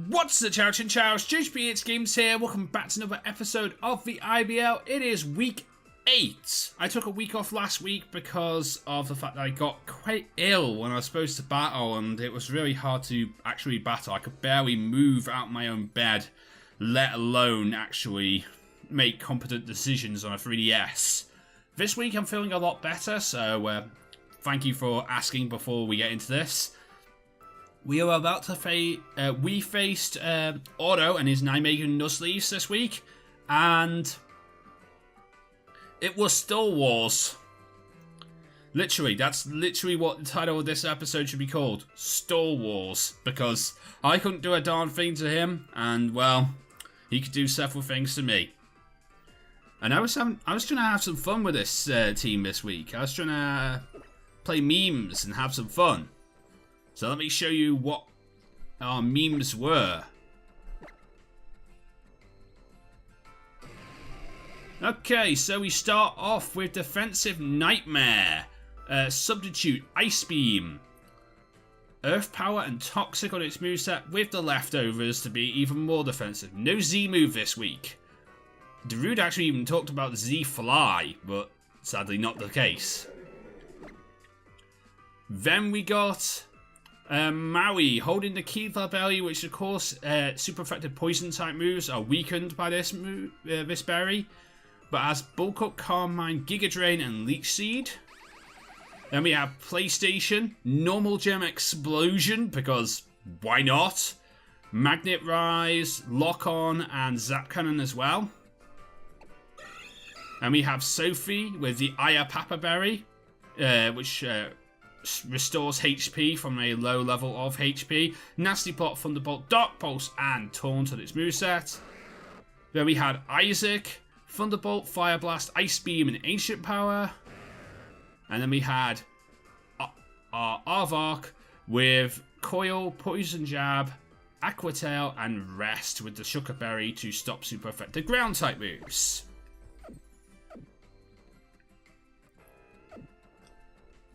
What's the Chow Chinchows JoesphGames here. Welcome back to another episode of the IBL. It is week 8. I took a week off last week because of the fact that I got quite ill when I was supposed to battle, and it was really hard to actually battle. I could barely move out my own bed, let alone actually make competent decisions on a 3DS. This week I'm feeling a lot better, so thank you for asking before we get into this. We are about to we faced Otto and his Nijmegen Nuzleafs this week, and it was Star Wars. Literally, that's literally what the title of this episode should be called, Star Wars, because I couldn't do a darn thing to him, and well, he could do several things to me. And I was trying to have some fun with this team this week. I was trying to play memes and have some fun. So let me show you what our memes were. Okay, so we start off with Defensive Nightmare, Substitute Ice Beam, Earth Power and Toxic on its moveset with the leftovers to be even more defensive. No Z move this week. Darude actually even talked about the Z Fly, but sadly not the case. Then we got Maui holding the Keyblade Berry, which of course super effective poison type moves are weakened by this berry, but has Bulk Up, Calm Mind, Giga Drain and Leech Seed. Then we have PlayStation, Normal Gem Explosion, because why not? Magnet Rise, Lock On and Zap Cannon as well. And we have Sophie with the Aya Papa Berry, which restores HP from a low level of HP. Nasty Plot, Thunderbolt, Dark Pulse, and Taunt on its moveset. Then we had Isaac, Thunderbolt, Fire Blast, Ice Beam, and Ancient Power. And then we had Arvark with Coil, Poison Jab, Aqua Tail, and Rest with the Sugar Berry to stop super effective ground type moves.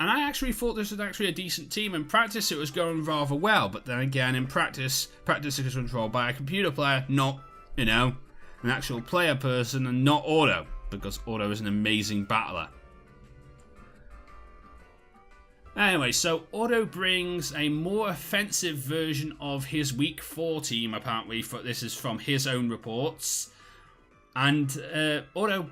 And I actually thought this was actually a decent team. In practice, it was going rather well. But then again, in practice is controlled by a computer player, not, an actual player person, and not Otto. Because Otto is an amazing battler. Anyway, so Otto brings a more offensive version of his Week 4 team, apparently. This is from his own reports. And Otto,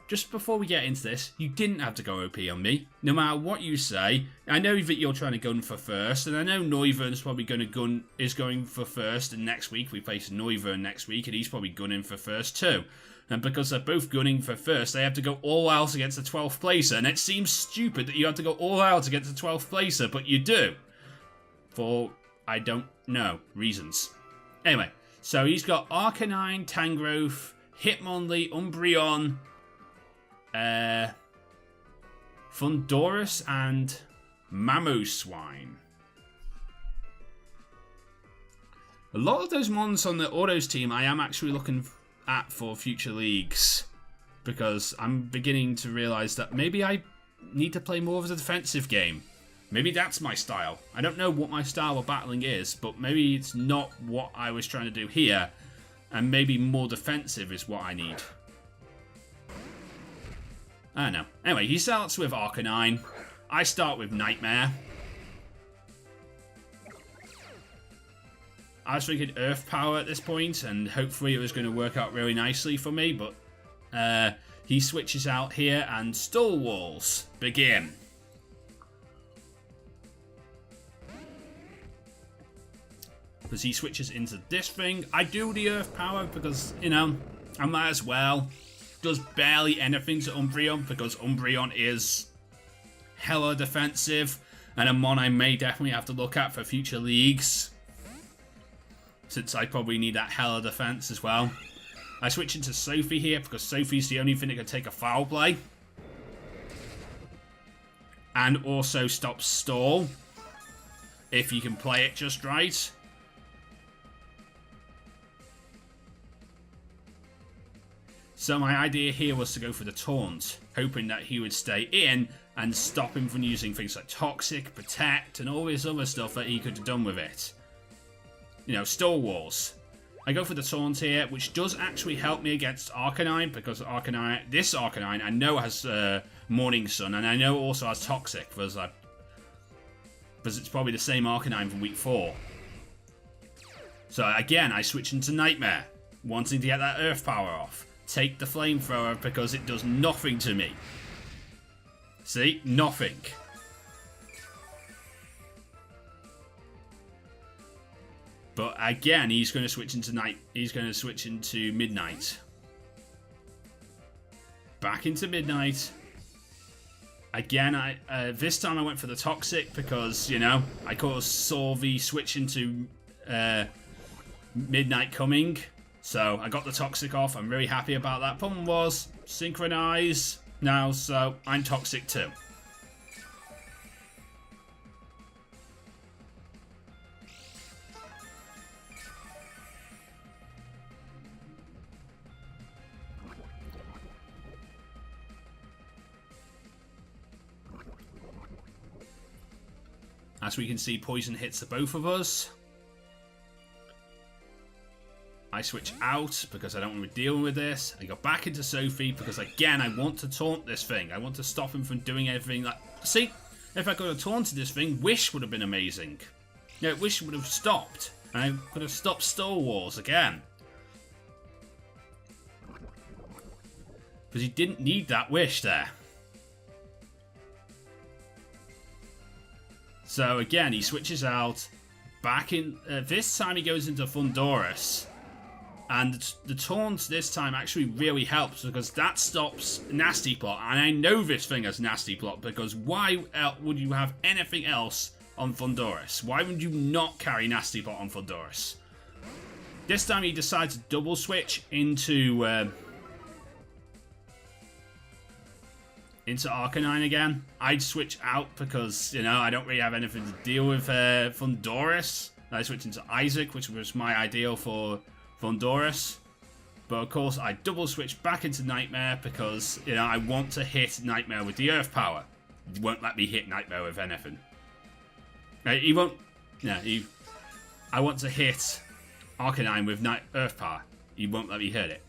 just before we get into this, you didn't have to go OP on me. No matter what you say, I know that you're trying to gun for first, and I know Noivern's probably going for first, and next week we face Noivern next week, and he's probably gunning for first too. And because they're both gunning for first, they have to go all out against the 12th placer, and it seems stupid that you have to go all out against the 12th placer, but you do. For, I don't know, reasons. Anyway, so he's got Arcanine, Tangrowth, Hitmonlee, Umbreon, Fundorus and Mamoswine. A lot of those mons on the Autos team I am actually looking at for future leagues, because I'm beginning to realise that maybe I need to play more of a defensive game. Maybe that's my style. I don't know what my style of battling is, but maybe it's not what I was trying to do here, and maybe more defensive is what I need. I don't know. Anyway, he starts with Arcanine. I start with Nightmare. I was thinking Earth Power at this point, and hopefully it was going to work out really nicely for me, but he switches out here, and Stall Walls begin. Because he switches into this thing. I do the Earth Power because, I might as well. Does barely anything to Umbreon because Umbreon is hella defensive and a mon I may definitely have to look at for future leagues, since I probably need that hella defense as well. I switch into Sophie here because Sophie's the only thing that can take a foul play and also stop stall if you can play it just right. So my idea here was to go for the Taunt, hoping that he would stay in and stop him from using things like Toxic, Protect, and all this other stuff that he could have done with it. you know, Stall Walls. I go for the Taunt here, which does actually help me against Arcanine, because this Arcanine I know has Morning Sun, and I know also has Toxic, because it's probably the same Arcanine from week 4. So again, I switch into Nightmare, wanting to get that Earth Power off. Take the Flamethrower because it does nothing to me. See? Nothing. But again, he's going to switch into Midnight. Back into Midnight. Again, this time I went for the Toxic because, you know, I could have saw the switch into Midnight coming. So I got the Toxic off. I'm really happy about that. Problem was, Synchronize now, so I'm Toxic too. As we can see, Poison hits the both of us. I switch out because I don't want to deal with this. I go back into Sophie because, again, I want to taunt this thing. I want to stop him from doing everything. Like, see, if I could have taunted this thing, Wish would have been amazing. Yeah, Wish would have stopped. And I could have stopped Stall Walls again. Because he didn't need that Wish there. So again, he switches out. Back in. This time he goes into Fundorus. And the taunt this time actually really helps because that stops Nasty Plot. And I know this thing has Nasty Plot because why would you have anything else on Fundorus? Why would you not carry Nasty Plot on Fundorus? This time he decides to double switch into Arcanine again. I'd switch out because, you know, I don't really have anything to deal with Fundorus. I switch into Isaac, which was my ideal for Fundorus. But of course, I double switch back into Nightmare because, you know, I want to hit Nightmare with the Earth Power. He won't let me hit Nightmare with anything. He won't. No, I want to hit Arcanine with Earth Power. He won't let me hit it.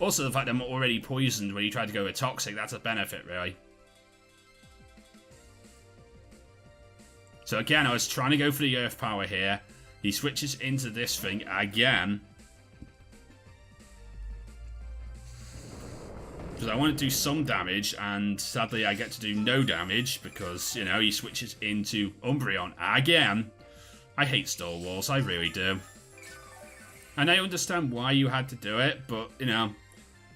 Also, the fact that I'm already poisoned when you try to go with Toxic, that's a benefit, really. So again, I was trying to go for the Earth Power here. He switches into this thing again. Because I want to do some damage, and sadly I get to do no damage because, you know, he switches into Umbreon again. I hate Stall Walls, I really do. And I understand why you had to do it, but, you know,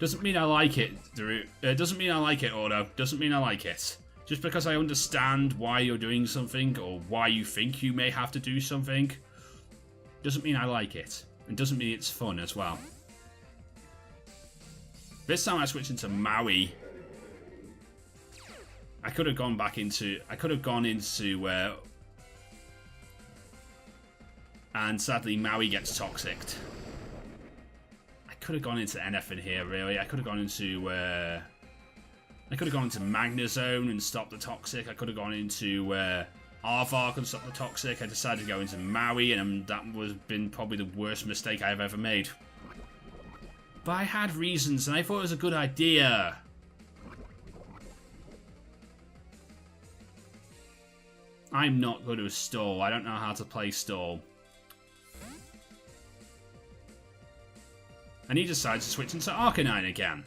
doesn't mean I like it, Darude. Doesn't mean I like it, Auto. Doesn't mean I like it. Just because I understand why you're doing something, or why you think you may have to do something, doesn't mean I like it. And doesn't mean it's fun as well. This time I switch into Maui. I could have gone into... and sadly, Maui gets Toxiced. I could have gone into anything here, really. I could have gone into Magnezone and stop the Toxic. I could have gone into Arvark and stop the Toxic. I decided to go into Maui, and that was been probably the worst mistake I've ever made. But I had reasons, and I thought it was a good idea. I'm not good at Stall. I don't know how to play Stall. And he decides to switch into Arcanine again.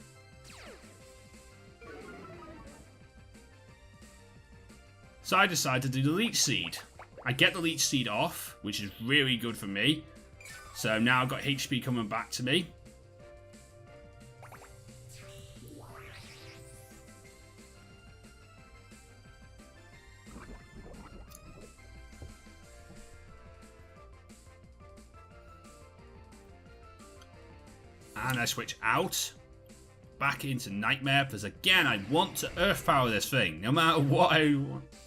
So I decide to do the Leech Seed. I get the Leech Seed off, which is really good for me. So now I've got HP coming back to me. And I switch out, back into Nightmare, because again, I want to Earth Power this thing. No matter what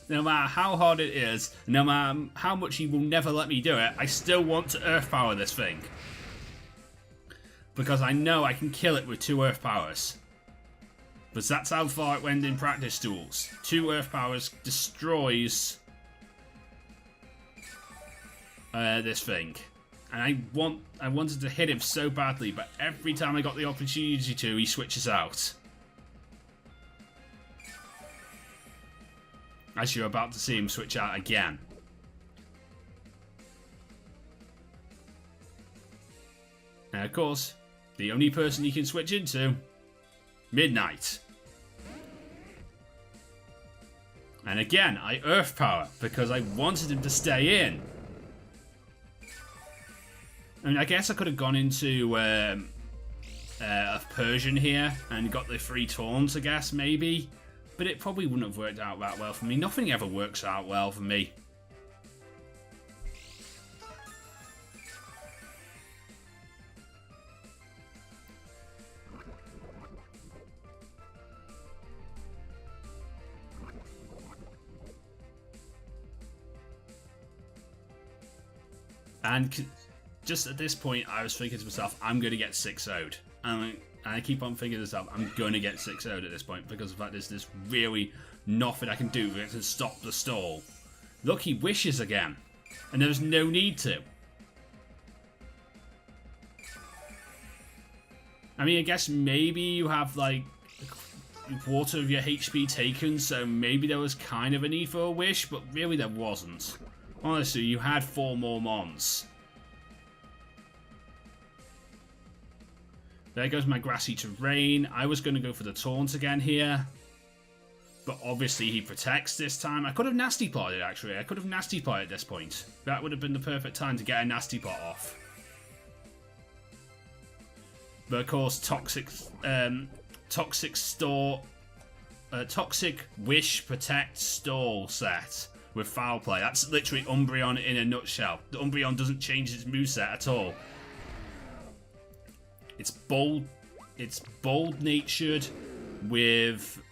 no matter how hard it is, no matter how much he will never let me do it, I still want to Earth Power this thing. Because I know I can kill it with 2 Earth Powers. Because that's how far it went in practice duels. 2 Earth Powers destroys this thing. And I wanted to hit him so badly, but every time I got the opportunity to, he switches out. As you're about to see him switch out again. And of course, the only person he can switch into, Midnight. And again, I Earth Power because I wanted him to stay in. I mean, I guess I could have gone into a Persian here and got the 3 taunts, I guess, maybe. But it probably wouldn't have worked out that well for me. Nothing ever works out well for me. And just at this point, I was thinking to myself, I'm going to get 6-0'd. And I keep on thinking to myself, I'm going to get 6-0'd at this point because of the fact there's really nothing I can do to stop the stall. Look, he wishes again. And there's no need to. I mean, I guess maybe you have, like, a quarter of your HP taken, so maybe there was kind of a need for a wish, but really there wasn't. Honestly, you had 4 more mons. There goes my grassy terrain. I was going to go for the taunt again here. But obviously he protects this time. I could have nasty potted actually. I could have nasty potted at this point. That would have been the perfect time to get a nasty pot off. But of course, toxic wish protect stall set with foul play. That's literally Umbreon in a nutshell. The Umbreon doesn't change its moveset at all. It's bold natured with,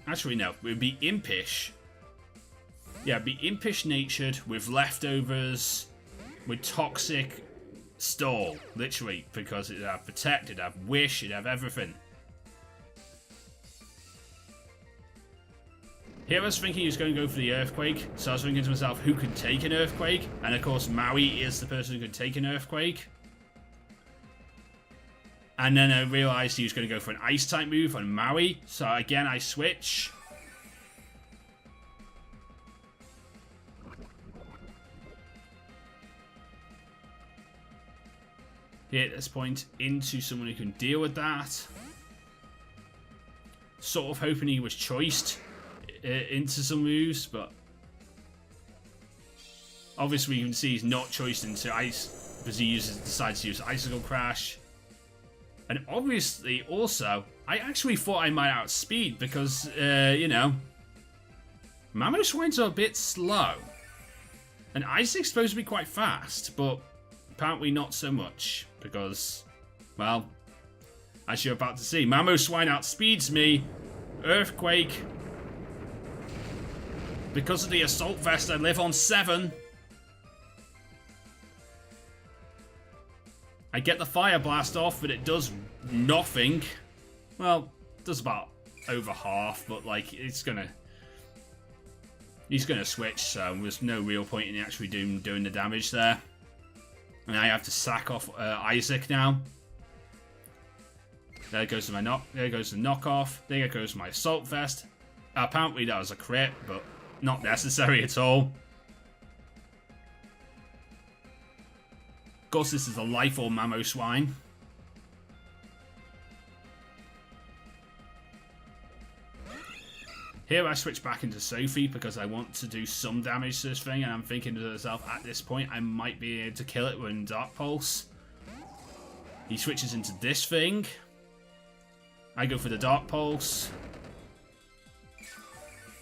actually no, it would be impish. Yeah, it'd be impish natured with leftovers with toxic stall, literally, because it'd have protect, it'd have wish, it'd have everything. Here I was thinking he was going to go for the Earthquake, so I was thinking to myself, who could take an Earthquake? And of course, Maui is the person who could take an Earthquake. And then I realised he was going to go for an Ice-type move on Maui, so again I switch. Here at this point, into someone who can deal with that. Sort of hoping he was choiced into some moves, but obviously you can see he's not choiced into Ice because he decides to use Icicle Crash. And obviously also, I actually thought I might outspeed because, you know, Mamoswines are a bit slow. And Isaac's supposed to be quite fast, but apparently not so much because, well, as you're about to see, Mamoswine outspeeds me. Earthquake. Because of the Assault Vest, I live on 7. I get the Fire Blast off, but it does nothing. Well, it does about over half, but like he's gonna switch, so there's no real point in actually doing the damage there. And I have to sack off Isaac now. There goes my there goes the knockoff. There goes my Assault Vest. Apparently that was a crit, but not necessary at all. Of course, this is a Life Orb Mamoswine. Here I switch back into Sophie because I want to do some damage to this thing, and I'm thinking to myself, at this point, I might be able to kill it with Dark Pulse. He switches into this thing. I go for the Dark Pulse.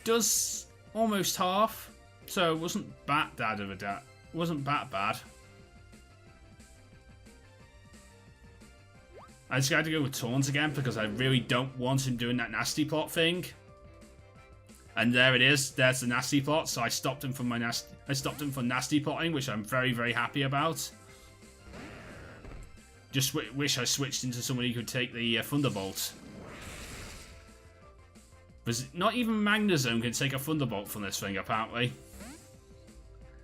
Does almost half, so it wasn't that bad of a wasn't that bad. I just got to go with Torrance again because I really don't want him doing that nasty plot thing. And there it is. There's the nasty plot. So I stopped him from nasty plotting, which I'm very, very happy about. Just wish I switched into somebody who could take the Thunderbolt. Because not even Magnezone can take a Thunderbolt from this thing, apparently.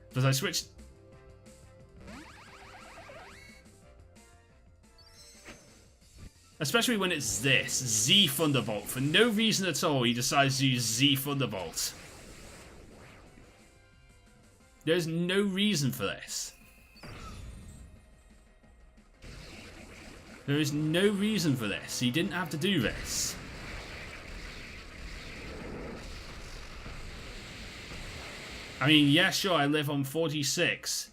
Because I switched Especially when it's this, Z Thunderbolt. For no reason at all, he decides to use Z Thunderbolt. There's no reason for this. There is no reason for this. He didn't have to do this. I mean, yeah, sure, I live on 46,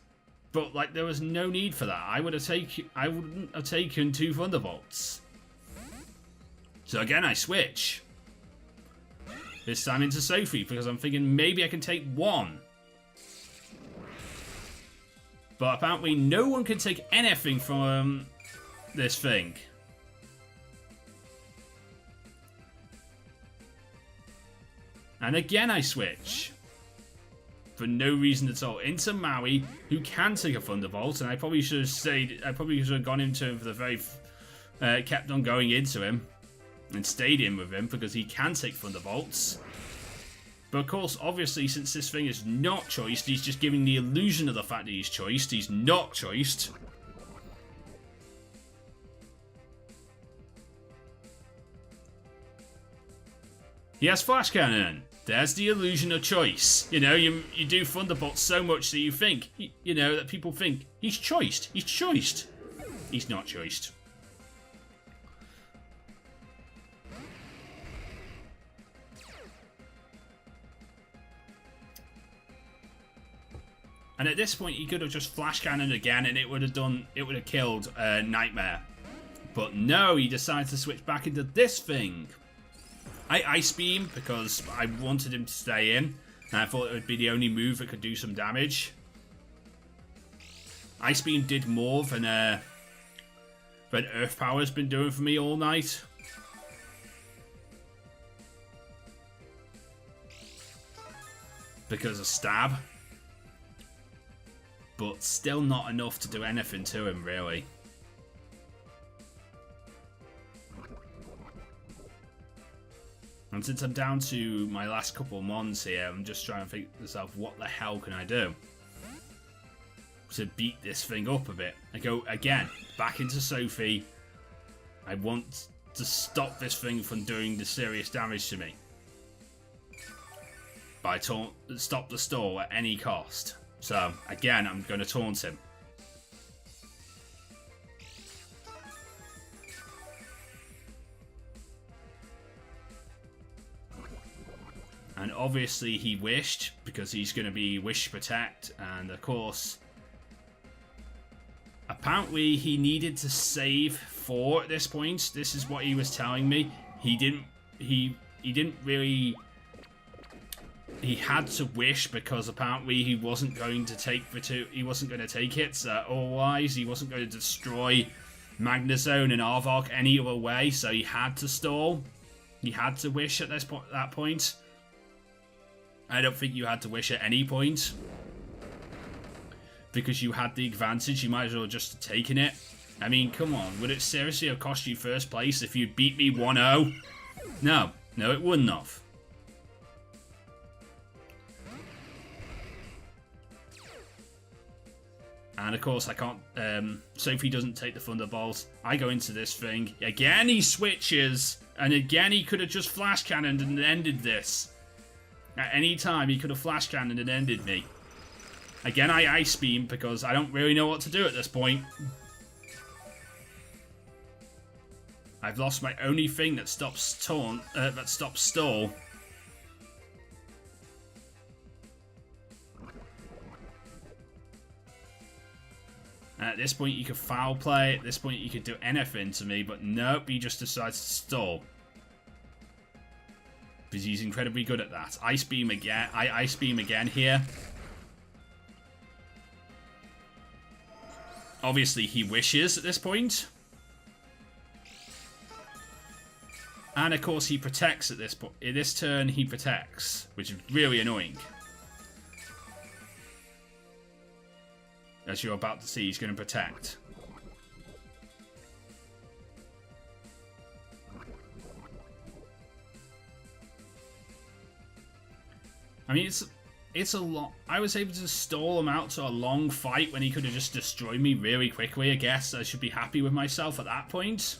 but like there was no need for that. I wouldn't have taken 2 Thunderbolts. So again, I switch. This time into Sophie because I'm thinking maybe I can take 1. But apparently no one can take anything from this thing. And again I switch. For no reason at all. Into Maui, who can take a Thunderbolt, and I probably should have stayed. I probably should have gone into him for the very. Kept on going into him, and stayed in with him because he can take Thunderbolts. But of course, obviously, since this thing is not choiced, he's just giving the illusion of the fact that he's choiced. He's not choiced. He has Flash Cannon. There's the illusion of choice. You know, you do Thunderbolt so much that you think, you know, that people think, he's choiced. He's choiced. He's not choiced. And at this point, he could have just Flash Cannon again, and it would have killed Nightmare. But no, he decides to switch back into this thing. I Ice Beam because I wanted him to stay in, and I thought it would be the only move that could do some damage. Ice Beam did more than Earth Power's been doing for me all night. Because of Stab. But still not enough to do anything to him, really. And since I'm down to my last couple of mons here, I'm just trying to think to myself, what the hell can I do to beat this thing up a bit? I go, again, back into Sophie. I want to stop this thing from doing the serious damage to me. By stop the stall at any cost. So, again, I'm going to taunt him. And obviously he wished, because he's going to be Wish Protect, and of course, apparently he needed to save 4 at this point. This is what he was telling me. He didn't really... He had to wish because apparently he wasn't going to take the 2. He wasn't going to take it. So otherwise, he wasn't going to destroy Magnezone and Arbok any other way. So he had to stall. He had to wish at that point. I don't think you had to wish at any point because you had the advantage. You might as well just have taken it. I mean, come on. Would it seriously have cost you first place if you beat me 1-0? No, it wouldn't have. And of course I can't, Sophie doesn't take the Thunderbolt. I go into this thing. Again he switches. And again he could have just Flash Cannoned and ended this. At any time he could have Flash Cannoned and ended me. Again I Ice Beam because I don't really know what to do at this point. I've lost my only thing that stops stall. At this point, you could foul play. At this point, you could do anything to me, but nope, he just decides to stall. Because he's incredibly good at that. Ice Beam again. I Ice Beam again here. Obviously, he wishes at this point. And of course, he protects at this point. In this turn, he protects, which is really annoying. As you're about to see, he's going to protect. I mean, it's a lot. I was able to stall him out to a long fight when he could have just destroyed me really quickly. I guess I should be happy with myself at that point.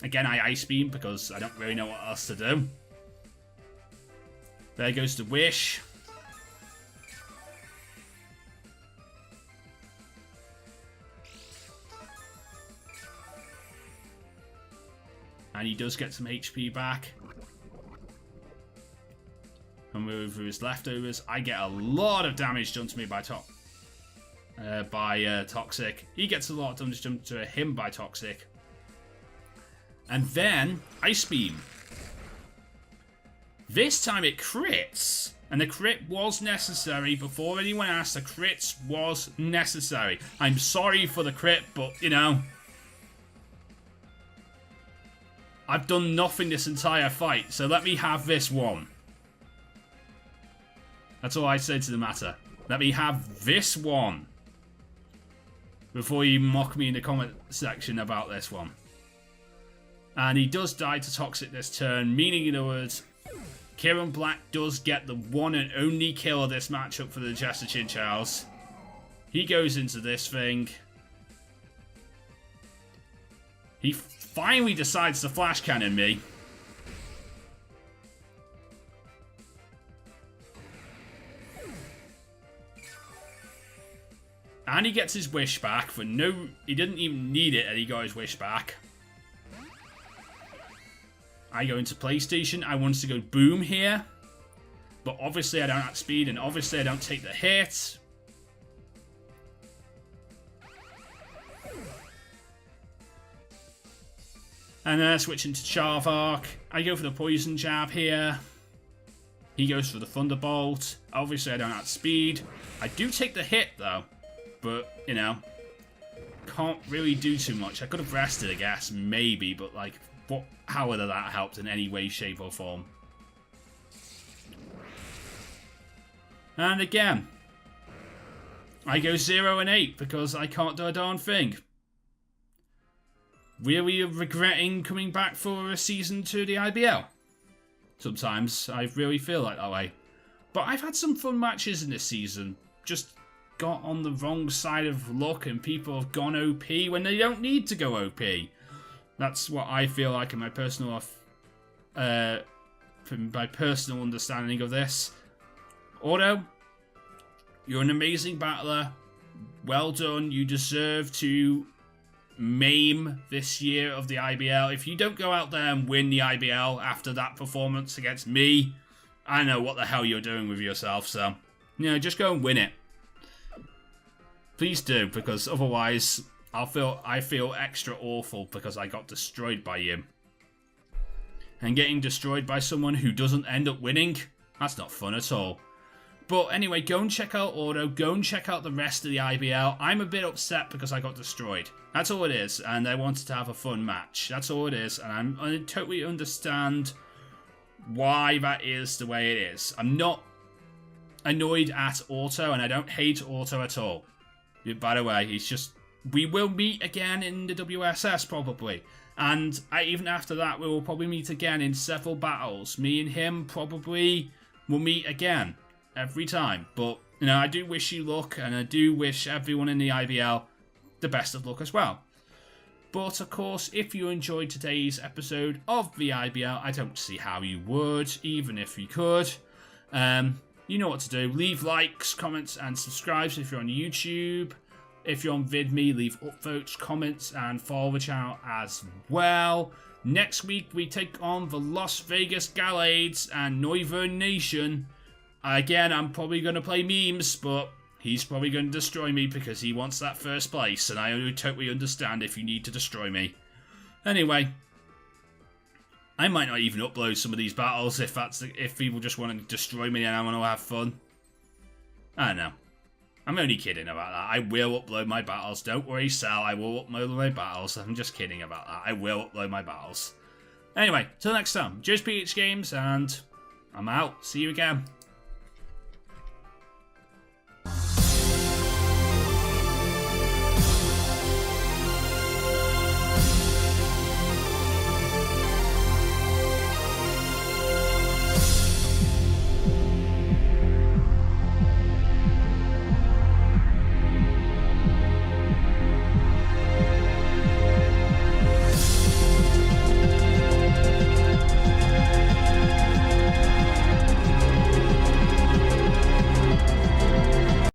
Again, I Ice Beam because I don't really know what else to do. There goes the Wish. And he does get some HP back. And with his leftovers, I get a lot of damage done to me by Toxic. He gets a lot of damage done to him by Toxic. And then, Ice Beam. This time it crits. And the crit was necessary. Before anyone asked, the crit was necessary. I'm sorry for the crit, but, you know, I've done nothing this entire fight, so let me have this one. That's all I say to the matter. Let me have this one. Before you mock me in the comment section about this one. And he does die to Toxic this turn, meaning, in other words, Kieran Black does get the one and only kill of this matchup for the Chester Chinchous. He goes into this thing. He finally decides to flash cannon me. And he gets his wish back for no... He didn't even need it and he got his wish back. I go into PlayStation. I wanted to go boom here. But obviously I don't have speed and obviously I don't take the hit. And then switching to Charvark. I go for the Poison Jab here. He goes for the Thunderbolt. Obviously I don't have speed. I do take the hit though. But, you know, can't really do too much. I could have rested, I guess, maybe, but, like, how would that helped in any way, shape, or form? And again, I go 0 and 8 because I can't do a darn thing. Really regretting coming back for a season 2 of the IBL. Sometimes I really feel like that way. But I've had some fun matches in this season. Just got on the wrong side of luck and people have gone OP when they don't need to go OP. That's what I feel like in my personal understanding of this. Auto, you're an amazing battler. Well done. You deserve to maim this year of the IBL. If you don't go out there and win the IBL after that performance against me, I know what the hell you're doing with yourself. So, you know, just go and win it. Please do, because otherwise I feel extra awful because I got destroyed by you. And getting destroyed by someone who doesn't end up winning, that's not fun at all. But anyway, go and check out Auto, go and check out the rest of the IBL. I'm a bit upset because I got destroyed. That's all it is, and I wanted to have a fun match. That's all it is, and I totally understand why that is the way it is. I'm not annoyed at Auto, and I don't hate Auto at all. By the way, he's just... We will meet again in the WSS, probably. And even after that, we will probably meet again in several battles. Me and him probably will meet again. Every time. But, you know, I do wish you luck. And I do wish everyone in the IBL the best of luck as well. But, of course, if you enjoyed today's episode of the IBL, I don't see how you would, even if you could. You know what to do. Leave likes, comments, and subscribes if you're on YouTube. If you're on VidMe, leave upvotes, comments, and follow the channel as well. Next week, we take on the Las Vegas Galladers and Noivern Nation. Again, I'm probably going to play memes, but he's probably going to destroy me because he wants that first place, and I totally understand if you need to destroy me. Anyway, I might not even upload some of these battles if people just want to destroy me and I want to have fun. I don't know. I'm only kidding about that. I will upload my battles. Don't worry, Sal. I will upload my battles. I'm just kidding about that. I will upload my battles. Anyway, till next time. JoesphGames, and I'm out. See you again.